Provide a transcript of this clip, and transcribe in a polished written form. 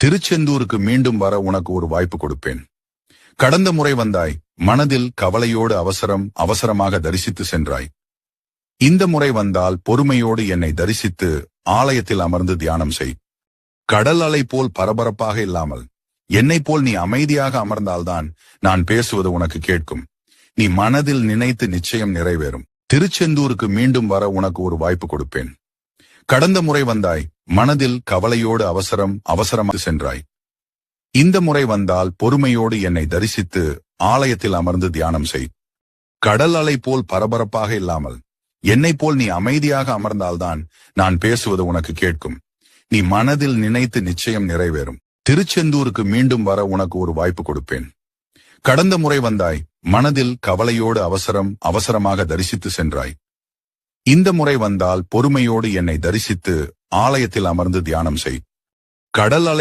திருச்செந்தூருக்கு மீண்டும் வர உனக்கு ஒரு வாய்ப்பு கொடுப்பேன். கடந்த முறை வந்தாய், மனதில் கவலையோடு அவசரமாக தரிசித்து சென்றாய். இந்த முறை வந்தால் பொறுமையோடு என்னை தரிசித்து ஆலயத்தில் அமர்ந்து தியானம் செய். கடல் அலை போல் பரபரப்பாக இல்லாமல் என்னைப் போல் நீ அமைதியாக அமர்ந்தால்தான் நான் பேசுவது உனக்கு கேட்கும். நீ மனதில் நினைத்து நிச்சயம் நிறைவேறும். திருச்செந்தூருக்கு மீண்டும் வர உனக்கு ஒரு வாய்ப்பு கொடுப்பேன். கடந்த முறை வந்தாய், மனதில் கவலையோடு அவசரமாக சென்றாய். இந்த முறை வந்தால் பொறுமையோடு என்னை தரிசித்து ஆலயத்தில் அமர்ந்து தியானம் செய். கடல் அலை போல் பரபரப்பாக இல்லாமல் என்னைப் போல் நீ அமைதியாக அமர்ந்தால்தான் நான் பேசுவது உனக்கு கேட்கும். நீ மனதில் நினைத்து நிச்சயம் நிறைவேறும். திருச்செந்தூருக்கு மீண்டும் வர உனக்கு ஒரு வாய்ப்பு கொடுப்பேன். கடந்த முறை வந்தாய், மனதில் கவலையோடு அவசரமாக தரிசித்து சென்றாய். இந்த முறை வந்தால் பொறுமையோடு என்னை தரிசித்து ஆலயத்தில் அமர்ந்து தியானம் செய். கடல் அலை